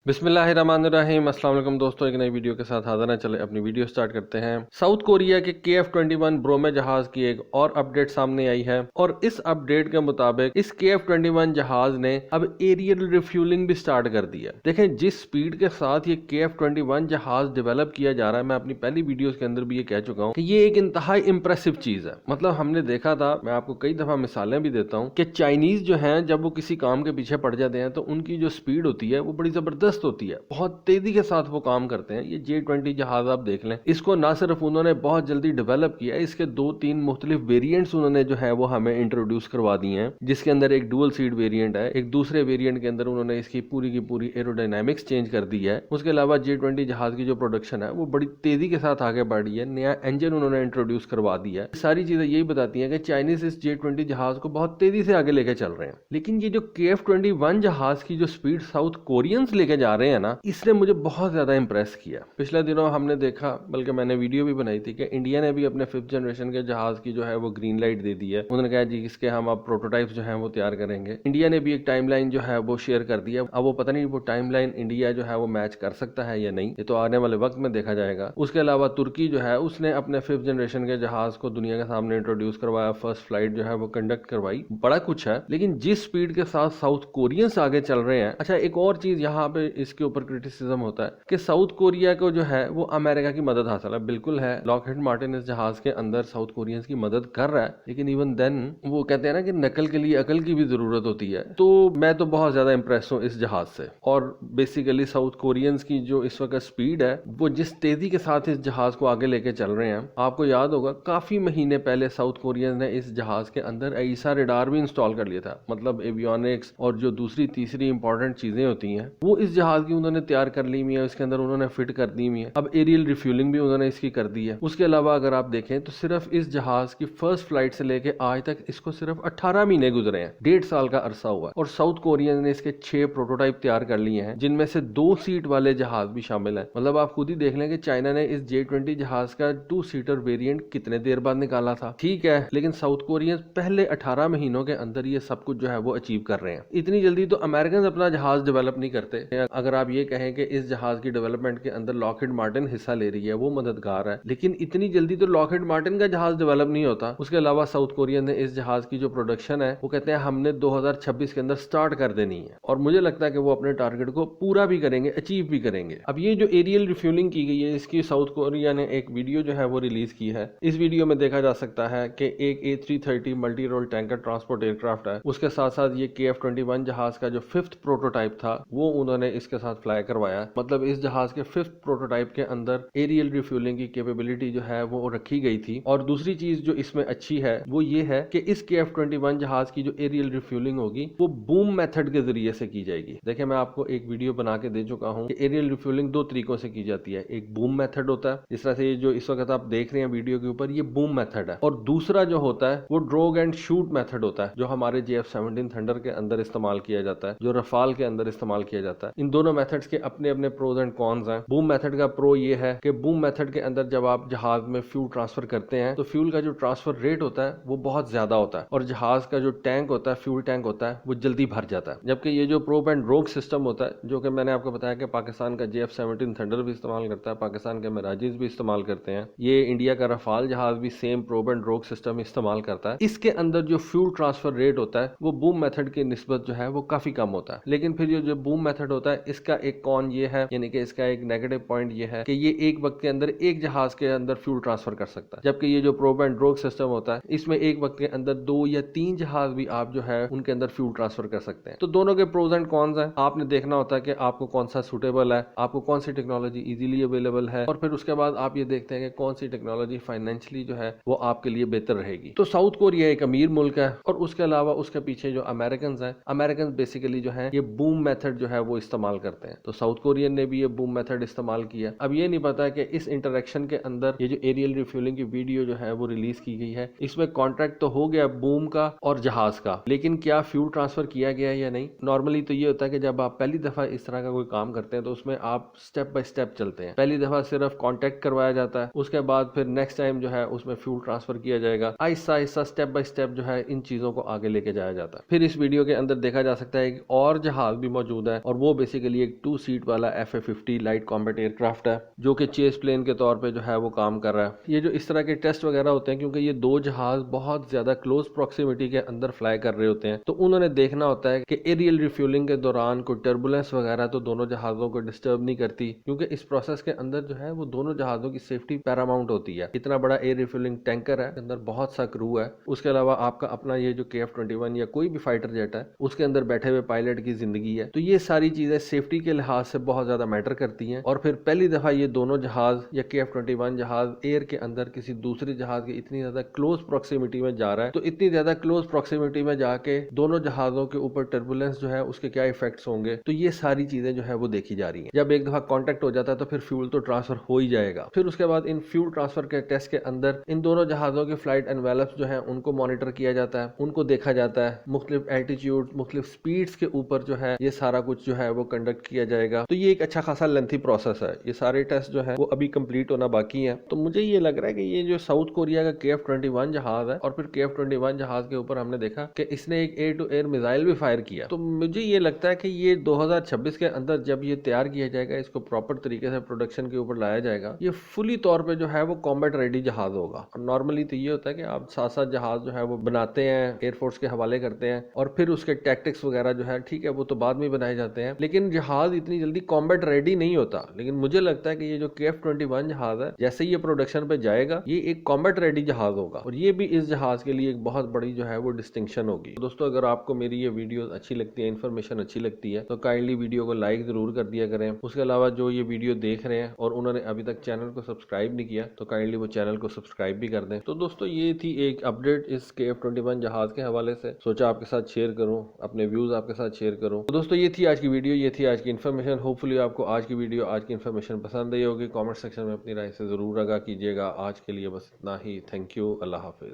बिस्मिल्लाहिर्रहमानिर्रहीम। अस्सलाम वालेकुम दोस्तों, एक नई वीडियो के साथ हाजिर हैं। चले अपनी वीडियो स्टार्ट करते हैं। साउथ कोरिया के KF-21 ब्रोमे जहाज की एक और अपडेट सामने आई है और इस अपडेट के मुताबिक इस KF-21 जहाज ने अब एरियल रिफ्यूलिंग भी स्टार्ट कर दी है। देखें जिस स्पीड के साथ ये KF-21 जहाज डेवलप किया जा रहा है, मैं अपनी पहली वीडियो के अंदर भी ये कह चुका हूँ कि ये एक इंतहाई इंप्रेसिव चीज है। मतलब हमने देखा था, मैं आपको कई दफा मिसालें भी देता हूँ कि चाइनीज जो है जब वो किसी काम के पीछे पड़ जाते हैं तो उनकी जो स्पीड होती है वो बड़ी जबरदस्त होती है, बहुत तेजी के साथ वो काम करते हैं। ये J-20 जहाज आप देख लें, इसको ना सिर्फ उन्होंने बहुत जल्दी डेवलप किया, इसके 2-3 मुख्तलिफ वेरिएंट्स उन्होंने जो है वो हमें इंट्रोड्यूस करवा दिए हैं, जिसके अंदर एक डुअल सीट वेरिएंट है। एक दूसरे वेरिएंट के अंदर उन्होंने इसकी पूरी की पूरी एरोडायनामिक्स चेंज कर दी है। उसके अलावा J-20 जहाज की जो प्रोडक्शन है वो बड़ी तेजी के साथ आगे बढ़ी है। नया इंजन उन्होंने इंट्रोड्यूस करवा दिया है। सारी चीजें यही बताती हैं कि चाइनीज इस J-20 जहाज को बहुत तेजी से आगे लेके चल रहे हैं। लेकिन ये जो KF-21 जहाज की जो स्पीड साउथ कोरियंस लेके जा रहे हैं ना, इसने मुझे बहुत ज्यादा इंप्रेस किया। पिछले दिनों हमने देखा, बल्कि मैंने वीडियो भी बनाई थी कि इंडिया ने भी अपने 5th जनरेशन के जहाज की जो है वो ग्रीन लाइट दे दी है। उन्होंने कहा जी इसके हम अब प्रोटोटाइप्स जो है वो तैयार करेंगे। इंडिया ने भी एक टाइमलाइन जो है वो शेयर कर दी है। अब वो पता नहीं वो टाइमलाइन इंडिया जो है वो मैच कर सकता है या नहीं, ये तो आने वाले वक्त में देखा जाएगा। उसके अलावा तुर्की जो है उसने अपने 5th जनरेशन के जहाज को दुनिया के सामने इंट्रोड्यूस करवाया, फर्स्ट फ्लाइट जो है वो कंडक्ट करवाई। बड़ा कुछ है, लेकिन जिस स्पीड के साथ साउथ कोरियंस आगे चल रहे हैं। अच्छा, एक और चीज यहाँ पे इसके ऊपर क्रिटिसिज्म होता है कि साउथ कोरिया को जो है वो अमेरिका की मदद हासिल है। बिल्कुल है, लॉकहीड मार्टिन इस जहाज के अंदर साउथ कोरियंस की मदद कर रहा है, लेकिन इवन देन वो कहते हैं ना कि नकल के लिए अकल की भी जरूरत होती है। तो मैं तो बहुत ज्यादा इंप्रेस हूँ इस जहाज से। और बेसिकली साउथ कोरियंस की जो इस वक्त स्पीड है, वो जिस तेजी के साथ इस जहाज को आगे लेके चल रहे हैं, आपको याद होगा काफी महीने पहले साउथ कोरियंस ने इस जहाज के अंदर ईसा रेडार भी इंस्टॉल कर लिया था। मतलब एवियोनिक्स और जो दूसरी तीसरी इंपॉर्टेंट चीजें होती हैं वो इस जहाज की उन्होंने तैयार कर ली हुई है, इसके अंदर उन्होंने फिट कर दी हुई है। अब एरियल रिफ्यूलिंग भी उन्होंने इसकी कर दी है। उसके अलावा अगर आप देखें तो सिर्फ इस जहाज की फर्स्ट फ्लाइट से लेके आज तक इसको सिर्फ 18 महीने गुजरे हैं, 1.5 साल का अरसा हुआ है। और साउथ कोरिया ने इसके 6 प्रोटोटाइप तैयार कर लिए हैं, जिनमें से 2 सीट वाले जहाज भी शामिल है। मतलब आप खुद ही देख लें कि चाइना ने इस J-20 जहाज का 2 सीटर वेरिएंट कितने देर बाद निकाला था। ठीक है, लेकिन साउथ कोरिया पहले 18 महीनों के अंदर ये सब कुछ जो है वो अचीव कर रहे हैं। इतनी जल्दी तो अमेरिकन अपना जहाज डेवलप नहीं करते। अगर आप ये कहें कि इस जहाज की डेवलपमेंट के अंदर लॉकहीड मार्टिन हिस्सा ले रही है, वो मददगार है, लेकिन इतनी जल्दी तो लॉकहीड मार्टिन का जहाज डेवलप नहीं होता। उसके अलावा साउथ कोरिया ने इस जहाज की जो प्रोडक्शन है वो कहते हैं हमने 2026 के अंदर स्टार्ट कर देनी है, और मुझे लगता है कि वो अपने टारगेट को पूरा भी करेंगे, अचीव भी करेंगे। अब ये जो एरियल रिफ्यूलिंग की गई है, इसकी साउथ कोरिया ने एक वीडियो जो है वो रिलीज की है। इस वीडियो में देखा जा सकता है कि एक A330 multi role tanker transport aircraft है, उसके साथ साथ ये KF-21 जहाज का जो 5th प्रोटोटाइप था वो उन्होंने इसके साथ फ्लाई करवाया। मतलब इस जहाज के 5th प्रोटोटाइप के अंदर एरियल रिफ्यूलिंग की कैपेबिलिटी जो है वो रखी गई थी। और दूसरी चीज जो इसमें अच्छी है वो ये है कि इस KF-21 जहाज की जो एरियल रिफ्यूलिंग होगी वो बूम मेथड के जरिए से की जाएगी। देखिए मैं आपको एक वीडियो बना के दे चुका हूँ कि एरियल रिफ्यूलिंग 2 तरीकों से की जाती है। एक बूम मेथड होता है, जिस तरह से ये जो इस वक्त आप देख रहे हैं वीडियो के ऊपर, ये बूम मेथड है। और दूसरा जो होता है वो ड्रॉग एंड शूट मेथड होता है, जो हमारे JF-17 थंडर के अंदर इस्तेमाल किया जाता है, जो रफाल के अंदर इस्तेमाल किया जाता है। इन दोनों मेथड्स के अपने अपने प्रोज एंड कॉन्स हैं। बूम मेथड का प्रो ये है कि बूम मेथड के अंदर जब आप जहाज में फ्यूल ट्रांसफर करते हैं तो फ्यूल का जो ट्रांसफर रेट होता है वो बहुत ज्यादा होता है, और जहाज का जो टैंक होता है, फ्यूल टैंक होता है, वो जल्दी भर जाता है। जबकि ये जो प्रोप एंड ड्रॉग सिस्टम होता है, जो कि मैंने आपको बताया कि पाकिस्तान का JF-17 थंडर भी इस्तेमाल करता है, पाकिस्तान के मिराजिस भी इस्तेमाल करते हैं, ये इंडिया का रफाल जहाज भी सेम प्रोप एंड ड्रॉग सिस्टम इस्तेमाल करता है। इसके अंदर जो फ्यूल ट्रांसफर रेट होता है वो बूम मेथड की निस्बत जो है वो काफी कम होता है। लेकिन फिर ये जो बूम मेथड होता है, इसका एक कॉन ये है, यानी कि इसका एक नेगेटिव पॉइंट ये है कि ये एक वक्त के अंदर एक जहाज के अंदर फ्यूल ट्रांसफर कर सकता है। जबकि ये जो प्रोप एंड ड्रॉग सिस्टम होता है, इसमें एक वक्त के अंदर 2 या 3 जहाज भी आप जो है उनके अंदर फ्यूल ट्रांसफर कर सकते हैं। तो दोनों के प्रोज एंड कॉन्स हैं। आपने देखना होता है कि आपको कौन सा सुटेबल है, आपको कौन सी टेक्नोलॉजी इजीली अवेलेबल है, और फिर उसके बाद आप ये देखते हैं कि कौन सी टेक्नोलॉजी फाइनेंशियली जो है वो आपके लिए बेहतर रहेगी। तो साउथ कोरिया एक अमीर मुल्क है, और उसके अलावा उसके पीछे जो अमेरिकन है, अमेरिकन बेसिकली जो है ये बूम मेथड जो है वो इस्तेमाल करते हैं। तो साउथ कोरियन ने भी ये बूम मेथड इस्तेमाल किया। अब ये नहीं पता कि इस इंटरेक्शन के अंदर ये जो एरियल रिफ्यूलिंग की वीडियो जो है वो रिलीज की गई है, इसमें कॉन्ट्रैक्ट तो हो गया बूम का और जहाज का, लेकिन क्या फ्यूल ट्रांसफर किया गया या नहीं। नॉर्मली तो ये होता है कि जब आप पहली दफा इस तरह का कोई काम करते हैं तो उसमें आप स्टेप बाय स्टेप चलते हैं। पहली दफा सिर्फ कॉन्टैक्ट करवाया जाता है, उसके बाद फिर नेक्स्ट टाइम जो है उसमें फ्यूल ट्रांसफर किया जाएगा। Aahista Aahista step by step जो है इन चीजों को आगे लेके जाया जाता है। फिर इस वीडियो के अंदर देखा जा सकता है एक और जहाज भी मौजूद है, और वो बेसिकली बेसिकली एक 2 सीट वाला FA-50 लाइट कॉम्बैट एयरक्राफ्ट है जो कि चेस प्लेन के तौर पे जो है वो काम कर रहा है। ये जो इस तरह के टेस्ट वगैरह होते हैं, क्योंकि ये दो जहाज बहुत ज्यादा क्लोज प्रॉक्सिमिटी के अंदर फ्लाई कर रहे होते हैं, तो उन्होंने देखना होता है कि एरियल रिफ्यूलिंग के दौरान कोई टर्बुलेंस वगैरह तो दोनों जहाजों को डिस्टर्ब नहीं करती, क्योंकि इस प्रोसेस के अंदर जो है वो दोनों जहाजों की सेफ्टी पैरामाउंट होती है। इतना बड़ा एयर रिफ्यूलिंग टैंकर है, अंदर बहुत सा क्रू है, उसके अलावा आपका अपना ये जो KF-21 या कोई भी फाइटर जेट है उसके अंदर बैठे हुए पायलट की जिंदगी है। तो ये सारी चीजें सेफ्टी के लिहाज से बहुत ज्यादा मैटर करती हैं। और फिर पहली दफा ये दोनों जहाज या KF-21 जहाज एयर के अंदर किसी दूसरे जहाज की इतनी ज्यादा क्लोज प्रॉक्सिमिटी में जा रहा है, तो इतनी ज्यादा क्लोज प्रॉक्सिमिटी में जाके दोनों जहाजों के ऊपर टर्बुलेंस जो है उसके क्या इफेक्ट्स होंगे, तो ये सारी चीजें जो है वो देखी जा रही हैं। जब एक दफा कांटेक्ट हो जाता है तो फिर फ्यूल तो ट्रांसफर हो ही जाएगा। फिर उसके बाद इन फ्यूल ट्रांसफर के टेस्ट के अंदर इन दोनों जहाजों के फ्लाइट एनवेलप्स जो है उनको मॉनिटर किया जाता है, उनको देखा जाता है, मुख्तलिफ एल्टीट्यूड मुख्तलिफ स्पीड्स के ऊपर जो है ये सारा कुछ जो है वो कंडक्ट किया जाएगा। तो ये एक अच्छा खासा लेंथी प्रोसेस है। ये सारे टेस्ट जो है वो अभी कंप्लीट होना बाकी है। तो मुझे ये लग रहा है कि ये जो साउथ कोरिया का KF-21 जहाज है और फिर KF-21 जहाज के ऊपर हमने देखा कि इसने एक एयर टू एयर मिसाइल भी फायर किया। तो मुझे ये लगता है कि ये 2026 के अंदर जब ये तैयार किया जाएगा, इसको प्रॉपर तरीके से प्रोडक्शन के ऊपर लाया जाएगा, ये फुली तौर पे जो है वो कॉम्बैट रेडी जहाज होगा। और नॉर्मली तो ये होता है कि आप साथ साथ जहाज जो है वो बनाते हैं, एयरफोर्स के हवाले करते हैं और फिर उसके टैक्टिक्स वगैरह जो है ठीक है वो तो बाद में बनाए जाते हैं, लेकिन जहाज इतनी जल्दी कॉम्बैट रेडी नहीं होता। लेकिन मुझे लगता है कि ये जो KF-21 जहाज है, जैसे ही ये प्रोडक्शन पे जाएगा ये एक कॉम्बैट रेडी जहाज होगा और ये भी इस जहाज के लिए एक बहुत बड़ी जो है वो डिस्टिंक्शन होगी। तो दोस्तों, अगर आपको मेरी ये वीडियो अच्छी लगती है, इन्फॉर्मेशन अच्छी लगती है, तो काइंडली वीडियो को लाइक जरूर कर दिया करें। उसके अलावा जो ये वीडियो देख रहे हैं और उन्होंने अभी तक चैनल को सब्सक्राइब नहीं किया, तो काइंडली वो चैनल को सब्सक्राइब भी कर दें। तो दोस्तों, ये थी एक अपडेट इस KF-21 जहाज के हवाले से, सोचा आपके साथ शेयर करूं, अपने व्यूज आपके साथ शेयर करूं। तो दोस्तों, ये थी आज की वीडियो, ये थी आज की इन्फॉर्मेशन। होपफुली आपको आज की वीडियो, आज की इन्फॉर्मेशन पसंद आई होगी। कमेंट सेक्शन में अपनी राय से जरूर आगाह कीजिएगा। आज के लिए बस इतना ही। Thank you. Allah Hafiz.